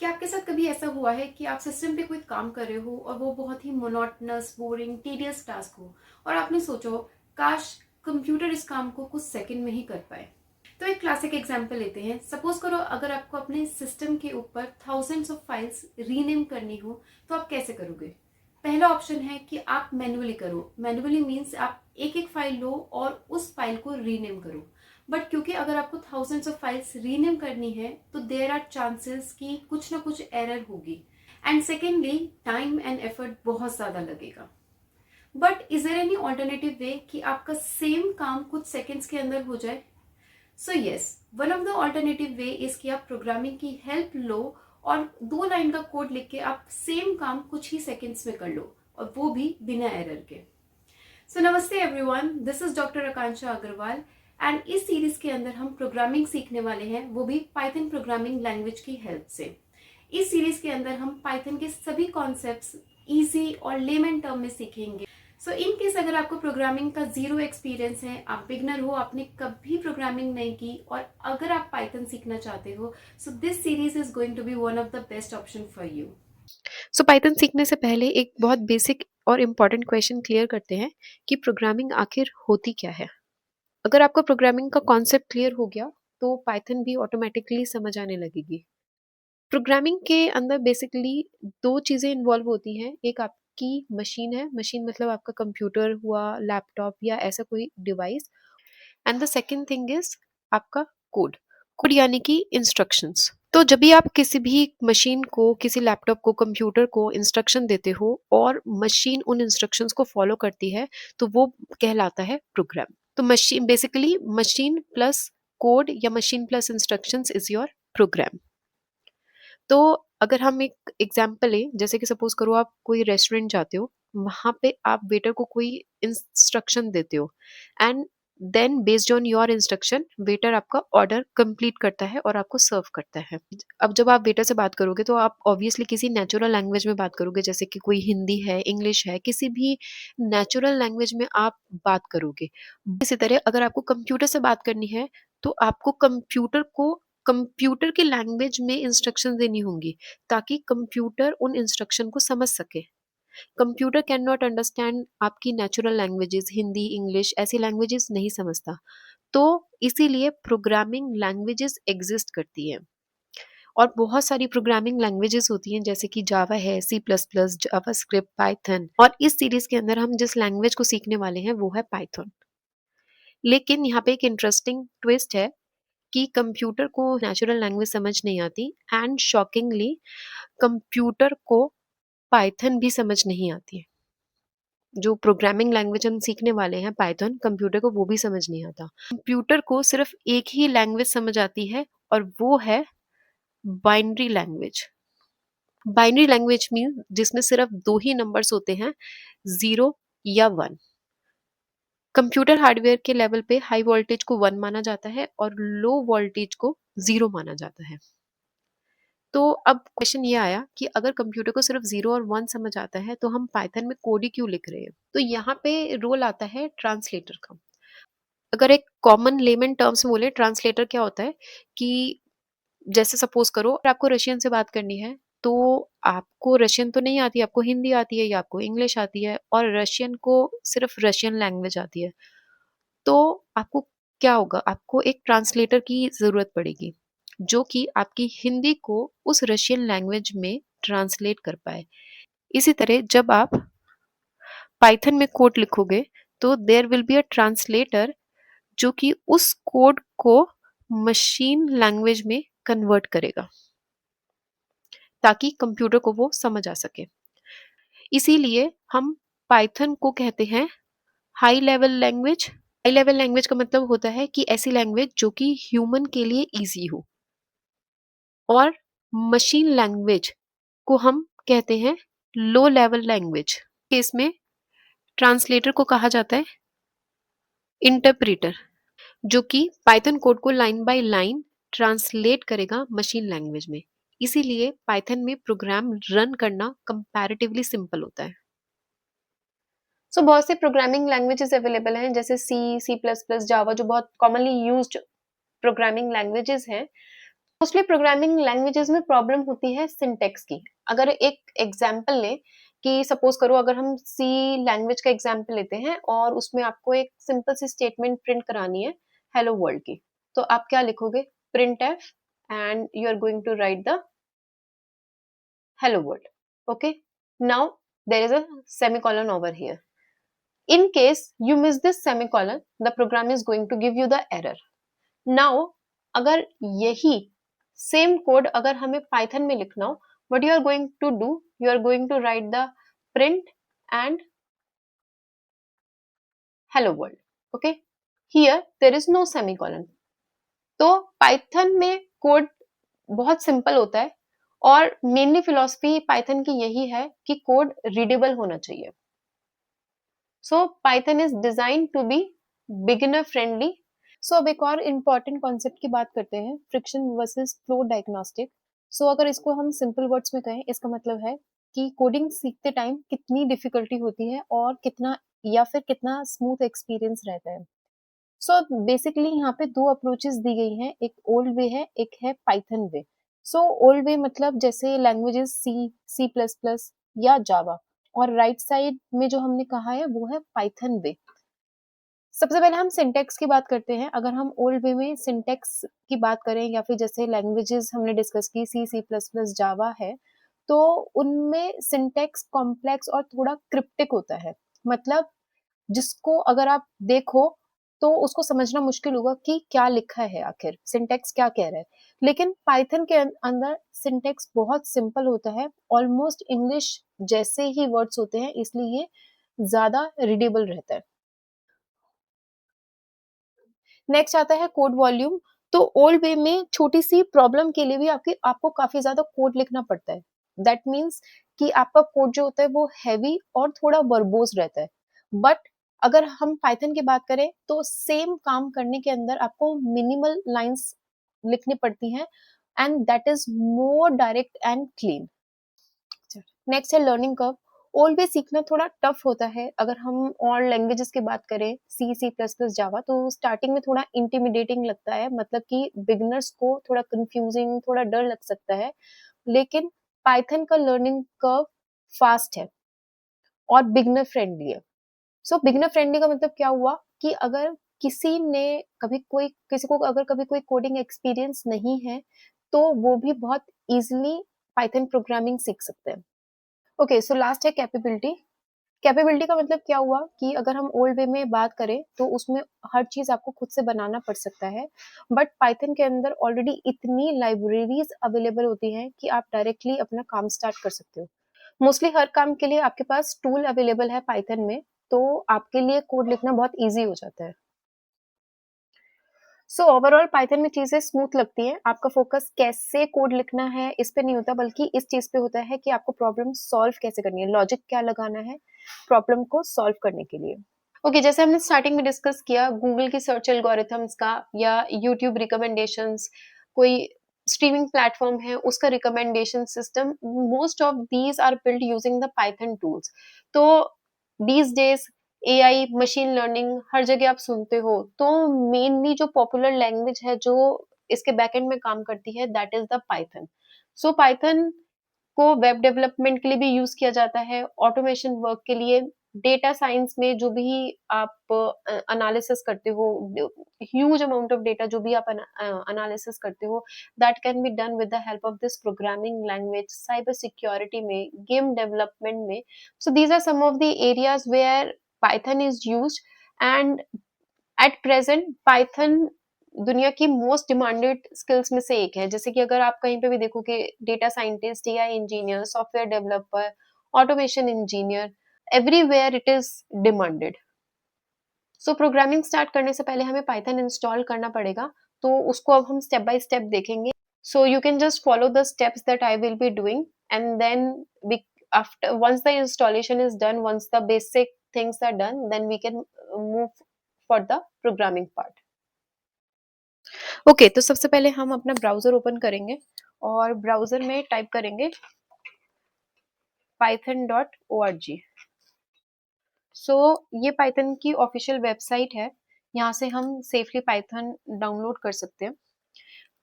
क्या आपके साथ कभी ऐसा हुआ है कि आप सिस्टम पे कोई काम कर रहे हो और वो बहुत ही मोनोटनस, बोरिंग, टीडियस टास्क हो और आपने सोचा हो काश कंप्यूटर इस काम को कुछ सेकंड में ही कर पाए। तो एक क्लासिक एग्जांपल लेते हैं। सपोज करो अगर आपको अपने सिस्टम के ऊपर थाउजेंड्स ऑफ फाइल्स रीनेम करनी हो तो आप कैसे करोगे? पहला ऑप्शन है कि आप मैन्युअली करो। मैन्युअली मीन्स आप एक एक फाइल लो और उस फाइल को रीनेम करो। बट क्योंकि अगर आपको थाउजेंड्स ऑफ फाइल्स रीनेम करनी है तो देयर आर चांसेस कि कुछ ना कुछ एरर होगी। And secondly time and effort बहुत ज्यादा लगेगा। But is there any alternative way कि आपका सेम काम कुछ सेकेंड्स के अंदर हो जाए? So yes, one of the alternative way is कि आप प्रोग्रामिंग की हेल्प लो और 2 लाइन का कोड लिख के आप सेम काम कुछ ही सेकेंड्स में कर लो, और वो भी बिना एरर के। So namaste everyone, this is doctor Akanksha Agarwal. And इस सीरीज के अंदर हम प्रोग्रामिंग सीखने वाले हैं, वो भी पाइथन प्रोग्रामिंग लैंग्वेज की हेल्प से। इस सीरीज के अंदर हम पाइथन के सभी कॉन्सेप्ट्स इजी और लेमन टर्म में सीखेंगे। सो इन केस अगर आपको प्रोग्रामिंग का जीरो एक्सपीरियंस है, आप बिगनर हो, आपने कभी प्रोग्रामिंग नहीं की और अगर आप पाइथन सीखना चाहते हो, so this series is going to be one of the best option for you. So Python सीखने से पहले एक बहुत बेसिक और इम्पॉर्टेंट क्वेश्चन क्लियर करते हैं कि प्रोग्रामिंग आखिर होती क्या है। अगर आपका प्रोग्रामिंग का कॉन्सेप्ट क्लियर हो गया तो पाइथन भी ऑटोमेटिकली समझ आने लगेगी। प्रोग्रामिंग के अंदर बेसिकली दो चीज़ें इन्वॉल्व होती हैं। एक आपकी मशीन है, मशीन मतलब आपका कंप्यूटर हुआ, लैपटॉप या ऐसा कोई device. And the second thing is आपका कोड। कोड यानी कि इंस्ट्रक्शंस। तो जब भी आप किसी भी मशीन को, किसी लैपटॉप को, कंप्यूटर को इंस्ट्रक्शन देते हो और मशीन उन इंस्ट्रक्शंस को फॉलो करती है तो वो कहलाता है प्रोग्राम। तो machine basically machine plus code या machine plus instructions is your program. तो अगर हम एक एग्जांपल लें, जैसे कि सपोज करो आप कोई रेस्टोरेंट जाते हो, वहां पे आप वेटर को कोई इंस्ट्रक्शन देते हो and then based on your instruction waiter आपका ऑर्डर कंप्लीट करता है और आपको सर्व करता है। अब जब आप वेटर से बात करोगे तो आप ऑब्वियसली किसी नेचुरल लैंग्वेज में बात करोगे, जैसे कि कोई हिंदी है, इंग्लिश है, किसी भी नेचुरल लैंग्वेज में आप बात करोगे। इसी तरह अगर आपको कंप्यूटर से बात करनी है तो आपको कंप्यूटर की लैंग्वेज में इंस्ट्रक्शन देनी होंगी ताकि कंप्यूटर उन इंस्ट्रक्शन को समझ सके। कंप्यूटर कैन नॉट अंडरस्टैंड आपकी नेचुरल लैंग्वेजेस, हिंदी, इंग्लिश ऐसी लैंग्वेजेस नहीं समझता। तो इसीलिए प्रोग्रामिंग लैंग्वेजेस एग्जिस्ट करती हैं और बहुत सारी प्रोग्रामिंग लैंग्वेजेस होती हैं, जैसे कि जावा है, सी प्लस प्लस, जावा स्क्रिप्ट, पाइथन। और इस सीरीज के अंदर हम जिस लैंग्वेज को सीखने वाले हैं वो है पाइथन। लेकिन यहाँ पे एक इंटरेस्टिंग ट्विस्ट है कि कंप्यूटर को नेचुरल लैंग्वेज समझ नहीं आती एंड शॉकिंगली कंप्यूटर को पाइथन भी समझ नहीं आती है। जो प्रोग्रामिंग लैंग्वेज हम सीखने वाले हैं पाइथन, कंप्यूटर को वो भी समझ नहीं आता। कंप्यूटर को सिर्फ एक ही लैंग्वेज समझ आती है और वो है binary language. Binary language mean जिसमें सिर्फ दो ही नंबर्स होते हैं, 0 या 1। कंप्यूटर हार्डवेयर के लेवल पे हाई वोल्टेज को 1 माना जाता है और लो वोल्टेज को 0 माना जाता है। तो अब क्वेश्चन ये आया कि अगर कंप्यूटर को सिर्फ 0 और 1 समझ आता है तो हम पाइथन में कोड ही क्यों लिख रहे हैं। तो यहाँ पे रोल आता है ट्रांसलेटर का। अगर एक कॉमन लेमन टर्म्स में बोले, ट्रांसलेटर क्या होता है कि जैसे सपोज करो आपको रशियन से बात करनी है, तो आपको रशियन तो नहीं आती, आपको हिंदी आती है या आपको इंग्लिश आती है, और रशियन को सिर्फ रशियन लैंग्वेज आती है। तो आपको क्या होगा, आपको एक ट्रांसलेटर की जरूरत पड़ेगी जो कि आपकी हिंदी को उस रशियन लैंग्वेज में ट्रांसलेट कर पाए। इसी तरह जब आप पाइथन में कोड लिखोगे तो there will be a translator जो कि उस कोड को मशीन लैंग्वेज में कन्वर्ट करेगा ताकि कंप्यूटर को वो समझ आ सके। इसीलिए हम पाइथन को कहते हैं high level language. High level language का मतलब होता है कि ऐसी लैंग्वेज जो कि ह्यूमन के लिए इजी हो। और मशीन लैंग्वेज को हम कहते हैं लो लेवल लैंग्वेज। केस में ट्रांसलेटर को कहा जाता है इंटरप्रीटर, जो कि पाइथन कोड को लाइन बाय लाइन ट्रांसलेट करेगा मशीन लैंग्वेज में। इसीलिए पाइथन में प्रोग्राम रन करना कंपैरेटिवली सिंपल होता है। सो बहुत से प्रोग्रामिंग लैंग्वेजेस अवेलेबल हैं, जैसे सी, सी प्लस प्लस, जावा, जो बहुत कॉमनली यूज्ड प्रोग्रामिंग लैंग्वेजेस हैं। मोस्टली प्रोग्रामिंग लैंग्वेजेस में प्रॉब्लम होती है सिंटेक्स की। अगर एक एग्जांपल लें कि सपोज करो अगर हम सी लैंग्वेज का एग्जांपल लेते हैं और उसमें आपको एक सिंपल सी स्टेटमेंट प्रिंट करानी है हेलो वर्ल्ड की, तो आप क्या लिखोगे? Print f and you are going to write the hello world. Okay, now there is a semicolon over here. In case you miss this semicolon, the program is going to give you the error. Now अगर यही same code अगर हमें Python में लिखना हो, what you are going to do, you are going to write the print and hello world. Okay, here there is no semicolon. तो Python में code बहुत सिंपल होता है और मेनली फिलॉसफी पाइथन की यही है कि कोड रीडेबल होना चाहिए। So Python is design to be beginner friendly. So अब एक और इम्पॉर्टेंट कॉन्सेप्ट की बात करते हैं, friction versus flow diagnostic. So अगर इसको हम सिंपल वर्ड्स में कहें, इसका मतलब है कि कोडिंग सीखते टाइम कितनी डिफिकल्टी होती है और कितना या फिर कितना स्मूथ एक्सपीरियंस रहता है। सो बेसिकली यहाँ पे दो अप्रोचेस दी गई हैं, एक ओल्ड वे है, एक है पाइथन वे। सो ओल्ड वे मतलब जैसे लैंग्वेजेस सी, सी प्लस प्लस या जावा, और राइट साइड में जो हमने कहा है वो है पाइथन वे। सबसे पहले हम सिंटेक्स की बात करते हैं। अगर हम ओल्ड वे में सिंटेक्स की बात करें या फिर जैसे लैंग्वेजेस हमने डिस्कस की सी, सी प्लस प्लस, जावा है, तो उनमें सिंटेक्स कॉम्प्लेक्स और थोड़ा क्रिप्टिक होता है। मतलब जिसको अगर आप देखो तो उसको समझना मुश्किल होगा कि क्या लिखा है, आखिर सिंटेक्स क्या कह रहा है। लेकिन पाइथन के अंदर सिंटेक्स बहुत सिंपल होता है, ऑलमोस्ट इंग्लिश जैसे ही वर्ड्स होते हैं, इसलिए ज्यादा रीडेबल रहता है। नेक्स्ट आता है कोड वॉल्यूम। तो ओल्ड वे में छोटी सी प्रॉब्लम के लिए भी आपको काफी ज्यादा कोड लिखना पड़ता है। दैट मीन्स कि आपका कोड जो होता है वो हैवी और थोड़ा वर्बोज रहता है। बट अगर हम पाइथन की बात करें तो सेम काम करने के अंदर आपको मिनिमल लाइंस लिखनी पड़ती हैं and that is more direct and clean. Next है लर्निंग कर्व। ओल्ड वे सीखना थोड़ा टफ होता है। अगर हम और लैंग्वेजेस की बात करें सी, सी प्लस प्लस, जावा, तो स्टार्टिंग में थोड़ा इंटिमिडेटिंग लगता है, मतलब कि बिगिनर्स को थोड़ा कंफ्यूजिंग, थोड़ा डर लग सकता है। लेकिन पाइथन का लर्निंग कर्व फास्ट है और बिगिनर फ्रेंडली है। सो बिगिनर फ्रेंडली का मतलब क्या हुआ कि अगर किसी को अगर कभी कोई कोडिंग एक्सपीरियंस नहीं है तो वो भी बहुत इजीली पाइथन प्रोग्रामिंग सीख सकते हैं। ओके, सो लास्ट है कैपेबिलिटी। कैपेबिलिटी का मतलब क्या हुआ कि अगर हम ओल्ड वे में बात करें तो उसमें हर चीज आपको खुद से बनाना पड़ सकता है, बट पाइथन के अंदर ऑलरेडी इतनी लाइब्रेरीज अवेलेबल होती हैं कि आप डायरेक्टली अपना काम स्टार्ट कर सकते हो। मोस्टली हर काम के लिए आपके पास टूल अवेलेबल है पाइथन में, तो आपके लिए कोड लिखना बहुत ईजी हो जाता है। सो ओवरऑल पाइथन में चीजें स्मूथ लगती हैं। आपका फोकस कैसे कोड लिखना है इस पे नहीं होता, बल्कि इस चीज पे होता है कि आपको प्रॉब्लम सॉल्व कैसे करनी है, लॉजिक क्या लगाना है प्रॉब्लम को सॉल्व करने के लिए। ओके, जैसे हमने स्टार्टिंग में डिस्कस किया गूगल की सर्च एल्गोरिथम्स का या यूट्यूब रिकमेंडेशंस, कोई स्ट्रीमिंग प्लेटफॉर्म है उसका recommendation system, most of these are build using the Python tools. तो these days AI, machine learning हर जगह आप सुनते हो, तो मेनली जो पॉपुलर लैंग्वेज है जो इसके बैकएंड में काम करती है that is the Python. So Python को वेब डेवलपमेंट के लिए भी यूज किया जाता है, ऑटोमेशन वर्क के लिए, डेटा साइंस में जो भी आप एनालिसिस करते हो, ह्यूज अमाउंट ऑफ डेटा जो भी आप एनालिसिस करते हो, that can be done with the help of this programming language, cyber security में, गेम डेवलपमेंट में। So these are some of the areas where Python is used. And at present Python दुनिया की most demanded skills में से एक है। जैसे कि अगर आप कहीं पे भी देखोगे data scientist, AI engineer, software developer, automation engineer, everywhere it is demanded. So programming start करने से पहले हमें पाइथन इंस्टॉल करना पड़ेगा, तो उसको अब हम स्टेप बाय स्टेप देखेंगे। So you can just follow the steps that I will be doing and then we after once the installation is done, once the basic things are done, then we can move for the programming part. Okay, तो सबसे पहले हम अपना browser open करेंगे और browser में type करेंगे python.org। सो ये पाइथन की ऑफिशियल वेबसाइट है, यहाँ से हम सेफली पाइथन डाउनलोड कर सकते हैं।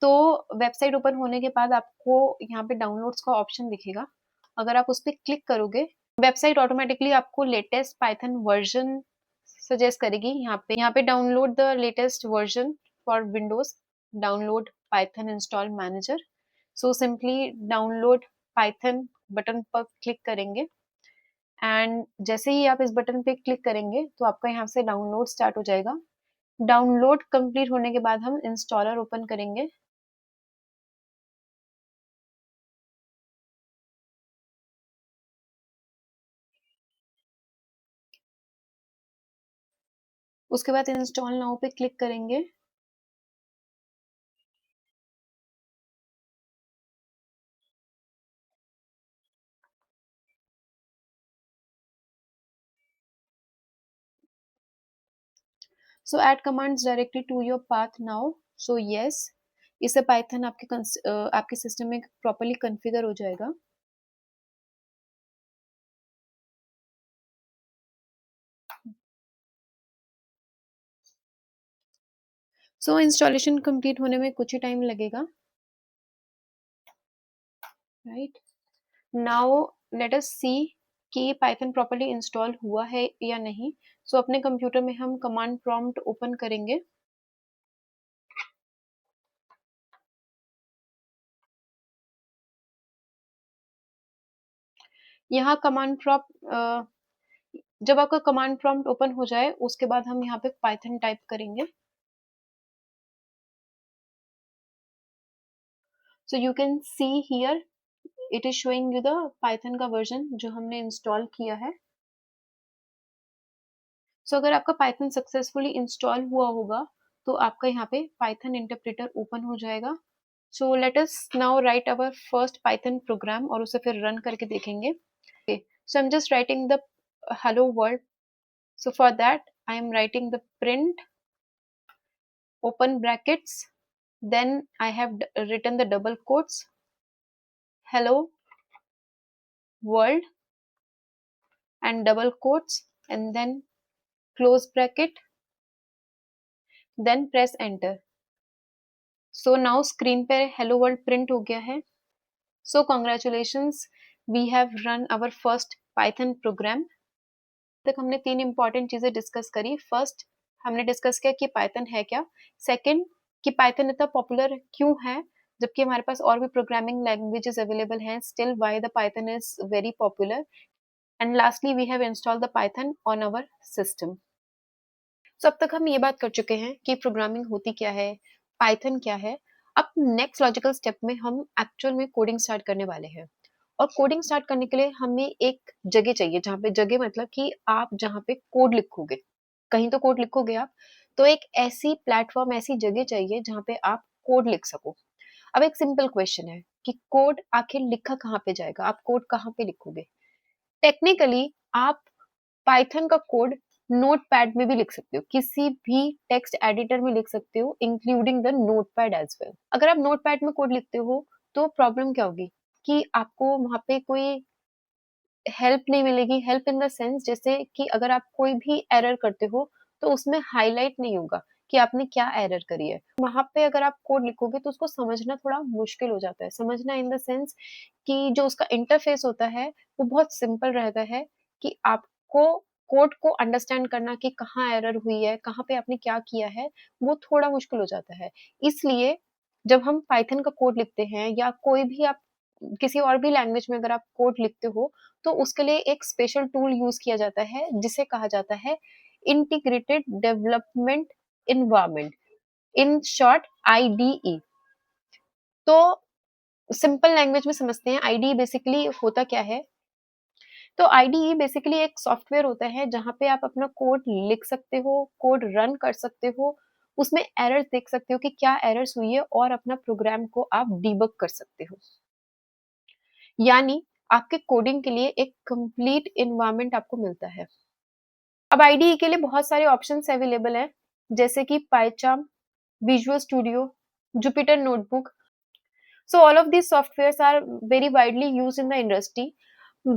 तो वेबसाइट ओपन होने के बाद आपको यहाँ पे डाउनलोड्स का ऑप्शन दिखेगा। अगर आप उस पर क्लिक करोगे, वेबसाइट ऑटोमेटिकली आपको लेटेस्ट पाइथन वर्जन सजेस्ट करेगी। यहाँ पे download the latest version for Windows, download Python install manager. So simply download Python button पर क्लिक करेंगे एंड जैसे ही आप इस बटन पे क्लिक करेंगे तो आपका यहाँ से डाउनलोड स्टार्ट हो जाएगा। डाउनलोड कंप्लीट होने के बाद हम इंस्टॉलर ओपन करेंगे। उसके बाद इंस्टॉल नाउ पे क्लिक करेंगे। So add commands directly to your path now. So yes, इससे पाइथन आपके सिस्टम में प्रॉपर्ली कॉन्फ़िगर हो जाएगा। सो इंस्टॉलेशन कंप्लीट होने में कुछ ही टाइम लगेगा, right. Now let us see कि पाइथन प्रॉपर्ली इंस्टॉल हुआ है या नहीं। सो अपने कंप्यूटर में हम कमांड प्रॉम्प्ट ओपन करेंगे। यहाँ कमांड प्रॉम्प्ट, जब आपका कमांड प्रॉम्प्ट ओपन हो जाए उसके बाद हम यहाँ पे पाइथन टाइप करेंगे। सो you can see here it is showing you the Python का वर्जन जो हमने इंस्टॉल किया है। सो अगर आपका पाइथन सक्सेसफुली इंस्टॉल हुआ होगा तो आपका यहाँ पे पाइथन इंटरप्रेटर ओपन हो जाएगा। So let us now write our first Python program और उसे फिर रन करके देखेंगे। So I am just writing the hello world. So for that I am writing the print open brackets, then I have written the double quotes hello world and double quotes and then close bracket, then press enter. So now screen पे hello world print हो गया है। So congratulations, we have run our first Python program. तक हमने 3 important चीजें discuss करी। First, हमने discuss किया कि पाइथन है क्या। सेकंड, कि पाइथन इतना पॉपुलर क्यों है जबकि हमारे पास और भी प्रोग्रामिंग लैंग्वेजेस अवेलेबल हैं, still why the Python is very popular. And lastly we have installed the Python on our system. So अब तक हम ये बात कर चुके हैं कि प्रोग्रामिंग होती क्या है, पाइथन क्या है। अब नेक्स्ट लॉजिकल स्टेप में हम एक्चुअल में कोडिंग स्टार्ट करने वाले हैं। और कोडिंग स्टार्ट करने के लिए हमें एक जगह चाहिए, जहाँ पे जगह मतलब कि आप जहाँ पे कोड लिखोगे, कहीं तो कोड लिखोगे आप, तो एक ऐसी प्लेटफॉर्म, ऐसी जगह चाहिए जहाँ पे आप कोड लिख सको। अब एक सिंपल क्वेश्चन है कि कोड आखिर लिखा कहाँ पे जाएगा, आप कोड कहाँ पे लिखोगे। टेक्निकली आप पाइथन का कोड नोटपैड में भी लिख सकते हो, किसी भी टेक्स्ट एडिटर में लिख सकते हो, including the notepad as well. अगर आप नोटपैड में कोड लिखते हो तो प्रॉब्लम क्या होगी कि आपको वहां पे कोई हेल्प नहीं मिलेगी। हेल्प इन द सेंस जैसे कि अगर आप कोई भी एरर करते हो तो उसमें हाईलाइट नहीं होगा कि आपने क्या एरर करी है। वहां पे अगर आप कोड लिखोगे तो उसको समझना थोड़ा मुश्किल हो जाता है। समझना इन द सेंस कि जो उसका इंटरफेस होता है वो बहुत सिंपल रहता है कि आपको कोड को अंडरस्टैंड करना कि कहाँ एरर हुई है, कहाँ पे आपने क्या किया है, वो थोड़ा मुश्किल हो जाता है। इसलिए जब हम पाइथन का कोड लिखते हैं या कोई भी आप किसी और भी लैंग्वेज में अगर आप कोड लिखते हो तो उसके लिए एक स्पेशल टूल यूज किया जाता है जिसे कहा जाता है integrated development environment, in short IDE. तो सिंपल लैंग्वेज में समझते हैं, आईडीई बेसिकली होता क्या है। तो आईडीई बेसिकली एक सॉफ्टवेयर होता है जहां पे आप अपना कोड लिख सकते हो, कोड रन कर सकते हो, उसमें एरर्स देख सकते हो कि क्या एरर्स हुई है और अपना प्रोग्राम को आप डीबग कर सकते हो। यानी आपके कोडिंग के लिए एक कंप्लीट इन्वायरमेंट आपको मिलता है। अब आईडीई के लिए बहुत सारे ऑप्शंस अवेलेबल हैं, जैसे कि PyCharm, Visual Studio, Jupyter Notebook. So all of these softwares are very widely used in the industry,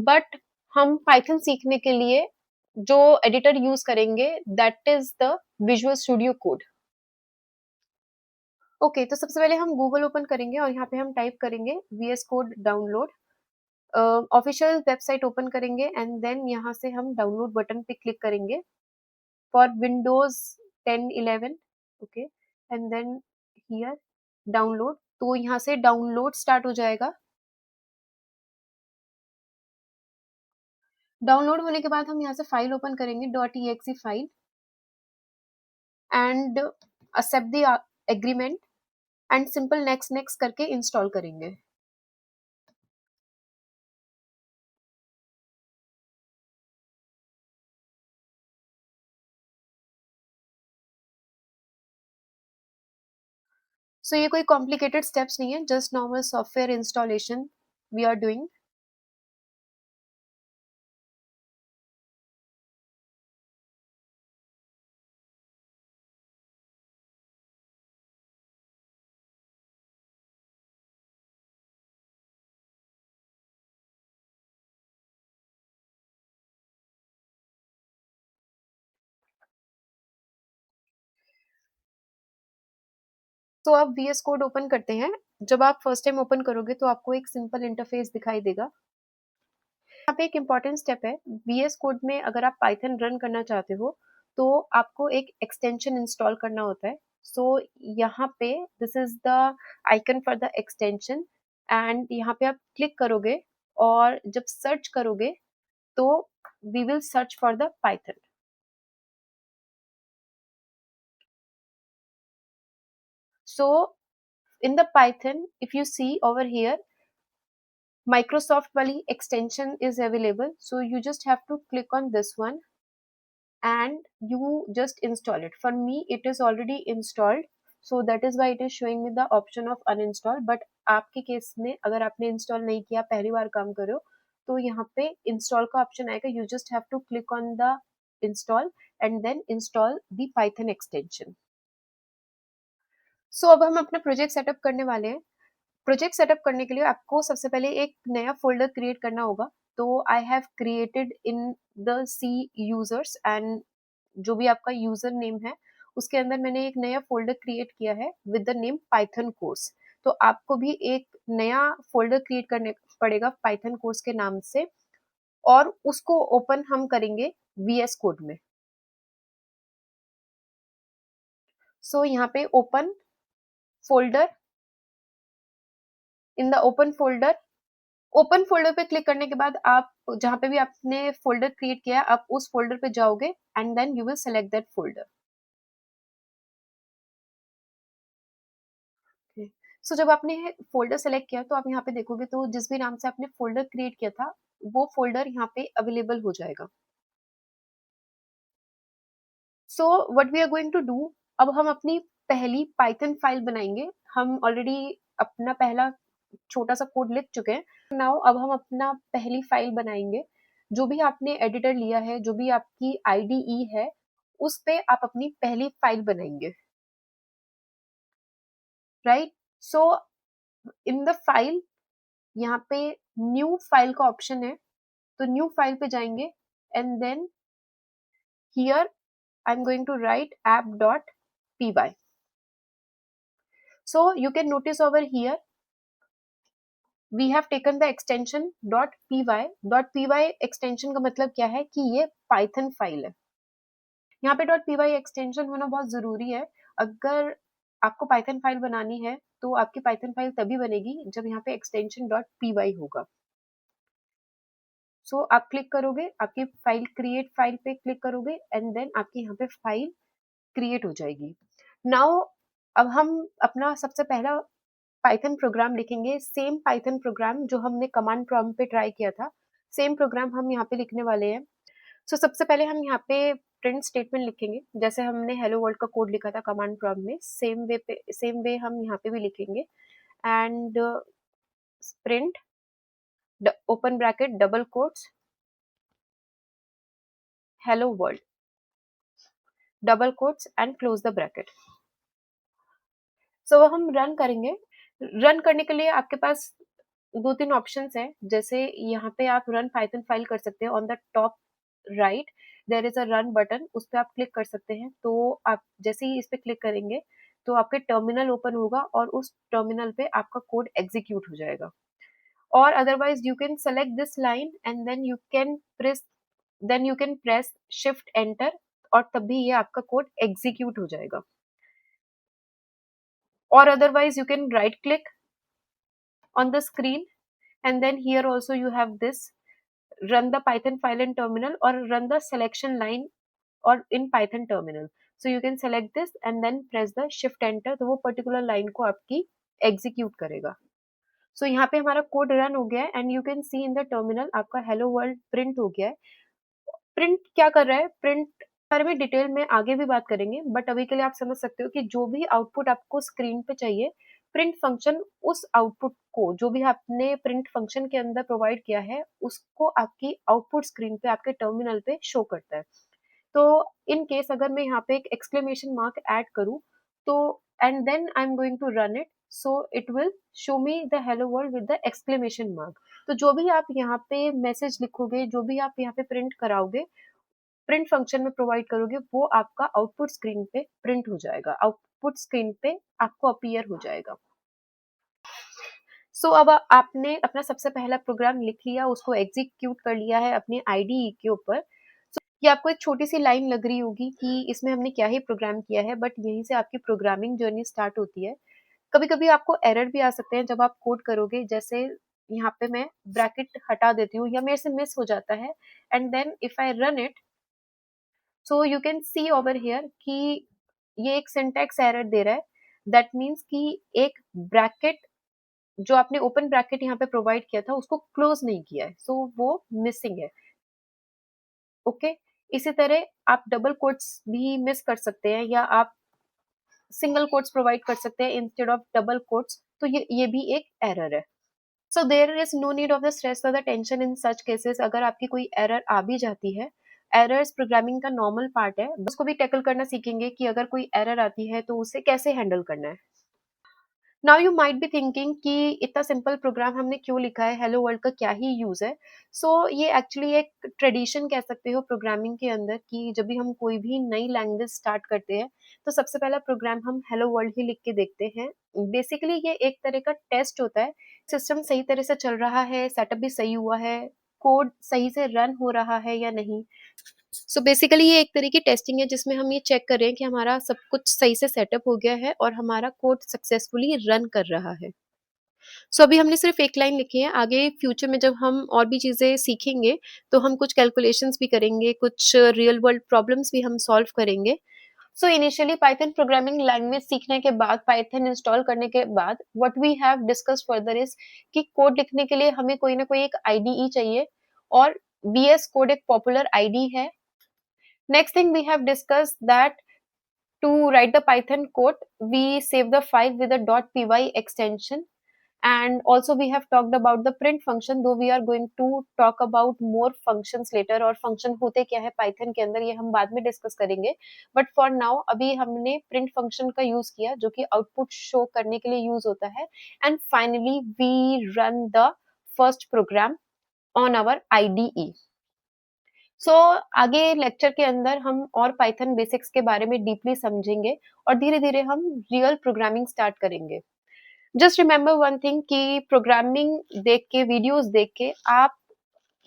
but हम पाइथन सीखने के लिए जो एडिटर यूज करेंगे that is the visual studio code. Okay, तो सबसे पहले हम गूगल ओपन करेंगे और यहाँ पे हम टाइप करेंगे VS code download. Official website open करेंगे एंड देन यहाँ से हम डाउनलोड बटन पे क्लिक करेंगे for Windows 10 11। Okay, and then here download, तो यहाँ से डाउनलोड स्टार्ट हो जाएगा। डाउनलोड होने के बाद हम यहाँ से फाइल ओपन करेंगे .exe file and accept the agreement and simple next next करके इंस्टॉल करेंगे। सो ये कोई कॉम्प्लिकेटेड स्टेप्स नहीं है, just normal software installation we are doing. तो आप VS कोड ओपन करते हैं। जब आप फर्स्ट टाइम ओपन करोगे तो आपको एक सिंपल इंटरफेस दिखाई देगा। यहाँ पे एक इम्पॉर्टेंट स्टेप है, VS कोड में अगर आप पाइथन रन करना चाहते हो तो आपको एक एक्सटेंशन इंस्टॉल करना होता है। सो यहाँ पे this is the icon for the extension and यहाँ पे आप क्लिक करोगे और जब सर्च करोगे तो we will search for the Python. So in the Python, if you see over here, Microsoft वाली extension is available. So you just have to click on this one and you just install it. For me, it is already installed. So that is why it is showing me the option of uninstall. But आपके case में अगर आपने install नहीं किया, पहली बार काम कर रहे हो, तो यहाँ पे install का option आएगा. You just have to click on the install and then install the Python extension. So अब हम अपना प्रोजेक्ट सेटअप करने वाले हैं। प्रोजेक्ट सेटअप करने के लिए आपको सबसे पहले एक नया फोल्डर क्रिएट करना होगा। तो I have created in the C users and जो भी आपका यूजर नेम है उसके अंदर मैंने एक नया फोल्डर क्रिएट किया है with the name Python course. तो आपको भी एक नया फोल्डर क्रिएट करने पड़ेगा पाइथन कोर्स के नाम से और उसको ओपन हम करेंगे VS कोड में। सो यहाँ पे open folder, in the open folder पे क्लिक करने के बाद आप जहां पे भी आपने फोल्डर क्रिएट किया आप उस फोल्डर पे जाओगे and then you will select that folder. So जब आपने फोल्डर सेलेक्ट किया तो आप यहाँ पे देखोगे तो जिस भी नाम से आपने फोल्डर क्रिएट किया था वो फोल्डर यहाँ पे अवेलेबल हो जाएगा। So what we are going to do, अब हम अपनी पहली पाइथन फाइल बनाएंगे। हम ऑलरेडी अपना पहला छोटा सा कोड लिख चुके हैं। नाउ अब हम अपना पहली फाइल बनाएंगे। जो भी आपने एडिटर लिया है, जो भी आपकी IDE है, उस पे आप अपनी पहली फाइल बनाएंगे, right. So in the file यहाँ पे न्यू फाइल का ऑप्शन है, तो न्यू फाइल पे जाएंगे and then here I am going to write app.py. So you can notice over here we have taken the extension .py. .py extension का मतलब क्या है कि ये पाइथन फाइल है। यहाँ पे .py एक्सटेंशन होना बहुत जरूरी है। अगर आपको पाइथन फाइल बनानी है तो आपकी पाइथन फाइल तभी बनेगी जब यहाँ पे एक्सटेंशन .py होगा। सो आप क्लिक करोगे, आपकी फाइल क्रिएट फाइल पे क्लिक करोगे एंड देन आपकी यहाँ पे फाइल क्रिएट हो जाएगी। नाउ अब हम अपना सबसे पहला पाइथन प्रोग्राम लिखेंगे, सेम पाइथन प्रोग्राम जो हमने कमांड प्रॉम्प्ट पे ट्राई किया था, सेम प्रोग्राम हम यहाँ पे लिखने वाले हैं। सो सबसे पहले हम यहाँ पे प्रिंट स्टेटमेंट लिखेंगे, जैसे हमने हेलो वर्ल्ड का कोड लिखा था कमांड प्रॉम्प्ट में, सेम वे हम यहाँ पे भी लिखेंगे। And print open bracket double quotes hello world double quotes and close the bracket. So हम रन करेंगे। रन करने के लिए आपके पास दो तीन ऑप्शंस हैं, जैसे यहाँ पे आप रन पाइथन फाइल कर सकते हैं। On the top right there is a run button, उस पर आप क्लिक कर सकते हैं। तो आप जैसे ही इस पे क्लिक करेंगे तो आपके टर्मिनल ओपन होगा और उस टर्मिनल पे आपका कोड एग्जीक्यूट हो जाएगा। और otherwise you can select this line and then you can press shift enter और तब भी ये आपका कोड एग्जीक्यूट हो जाएगा। और otherwise you can right click on the screen and then here also you have this run the python file in terminal or run the selection line or in python terminal, so you can select this and then press the shift enter, तो वो particular line को आपकी execute करेगा। so यहाँ पे हमारा code run हो गया है and you can C in the terminal आपका हेलो वर्ल्ड प्रिंट हो गया है। प्रिंट क्या कर रहा है, प्रिंट बारे में डिटेल में आगे भी बात करेंगे, बट अभी के लिए आप समझ सकते हो कि जो भी आउटपुट आपको स्क्रीन पे चाहिए, प्रिंट फंक्शन उस आउटपुट को जो भी आपने प्रिंट फंक्शन के अंदर प्रोवाइड किया है उसको आपकी आउटपुट स्क्रीन पे आपके टर्मिनल पे शो करता है। तो इन केस अगर मैं यहाँ पे एक एक्सक्लेमेशन मार्क ऐड करूँ तो and then I am going to run it, so it will show me the hello world with the exclamation mark. तो जो भी आप यहाँ पे मैसेज लिखोगे, जो भी आप यहाँ पे प्रिंट कराओगे, प्रिंट फंक्शन में प्रोवाइड करोगे, वो आपका आउटपुट स्क्रीन पे प्रिंट हो जाएगा, आउटपुट स्क्रीन पे आपको अपीयर हो जाएगा। सो अब आपने अपना सबसे पहला प्रोग्राम लिख लिया, उसको एग्जीक्यूट कर लिया है अपने आईडीई के ऊपर। ये आपको एक छोटी सी लाइन लग रही होगी कि इसमें हमने क्या ही प्रोग्राम किया है, बट यहीं से आपकी प्रोग्रामिंग जर्नी स्टार्ट होती है। कभी कभी आपको एरर भी आ सकते हैं जब आप कोड करोगे, जैसे यहाँ पे मैं ब्रैकेट हटा देती हूँ या मेरे से मिस हो जाता है and then if I run it, so you can see over here कि ये एक सिंटैक्स एरर दे रहा है। दैट मीन्स कि एक ब्रैकेट जो आपने ओपन ब्रैकेट यहाँ पे प्रोवाइड किया था उसको क्लोज नहीं किया है, सो वो मिसिंग है। ओके, इसी तरह आप डबल कोट्स भी मिस कर सकते हैं या आप सिंगल कोट्स प्रोवाइड कर सकते हैं इंस्टेड ऑफ डबल कोट्स, तो ये भी एक एरर है। So there is no need of the stress और the tension in such cases. अगर आपकी कोई एरर आ भी जाती है, एरर्स प्रोग्रामिंग का नॉर्मल पार्ट है, उसको भी टैकल करना सीखेंगे कि अगर कोई एरर आती है तो उसे कैसे हैंडल करना है। Now you might be thinking कि इतना सिंपल प्रोग्राम हमने क्यों लिखा है, हेलो वर्ल्ड का क्या ही यूज है। सो ये एक्चुअली एक ट्रेडिशन कह सकते हो प्रोग्रामिंग के अंदर कि जब भी हम कोई भी नई लैंग्वेज स्टार्ट करते हैं तो सबसे पहला प्रोग्राम हम हेलो वर्ल्ड ही लिख के देखते हैं। बेसिकली ये एक तरह का टेस्ट होता है, सिस्टम सही तरह से चल रहा है, सेटअप भी सही हुआ है, कोड सही से रन हो रहा है या नहीं। सो बेसिकली ये एक तरह की टेस्टिंग है जिसमें हम ये चेक कर रहे हैं कि हमारा सब कुछ सही से सेटअप हो गया है और हमारा कोड सक्सेसफुली रन कर रहा है। सो अभी हमने सिर्फ एक लाइन लिखी है, आगे फ्यूचर में जब हम और भी चीज़ें सीखेंगे तो हम कुछ कैलकुलेशंस भी करेंगे, कुछ रियल वर्ल्ड प्रॉब्लम्स भी हम सॉल्व करेंगे। So initially Python programming language सीखने के बाद, पाइथन इंस्टॉल करने के बाद, what we have discussed further is कि कोड लिखने के लिए हमें कोई ना कोई एक आईडीई चाहिए और वीएस कोड एक पॉपुलर आईडी है। Next thing we have discussed that to write the Python code, we save the file with a .py extension, and also we have talked about the print function, though we are going to talk about more functions later, और function होते क्या है Python के अंदर ये हम बाद में discuss करेंगे, but for now अभी हमने print function का use किया जो कि output show करने के लिए use होता है, and finally we run the first program on our IDE. आगे लेक्चर के अंदर हम और पाइथन बेसिक्स के बारे में डीपली समझेंगे और धीरे धीरे हम रियल प्रोग्रामिंग स्टार्ट करेंगे। जस्ट रिमेंबर वन थिंग कि प्रोग्रामिंग देख के, वीडियोस देख के आप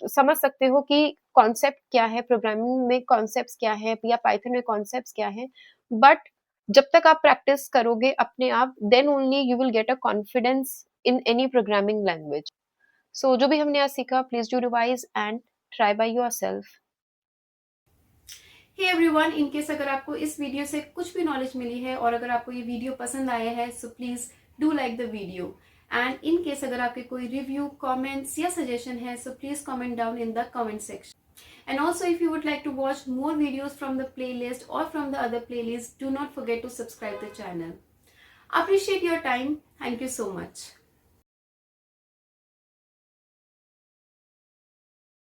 समझ सकते हो कि कॉन्सेप्ट क्या है, प्रोग्रामिंग में कॉन्सेप्ट्स क्या है या पाइथन में कॉन्सेप्ट्स क्या है, बट जब तक आप प्रैक्टिस करोगे अपने आप, then only you will get a confidence in any programming language. So जो भी हमने आज सीखा, please do revise and try by yourself. Hey everyone, in case अगर आपको इस वीडियो से कुछ भी नॉलेज मिली है और अगर आपको ये वीडियो पसंद आया है, so please do like the video, and in case अगर आपके कोई रिव्यू, कमेंट्स या सजेशन है, so please comment down in the comment section. And also, if you would like to watch more videos from the playlist or from the other playlists, do not forget to subscribe the channel. Appreciate your time. Thank you so much.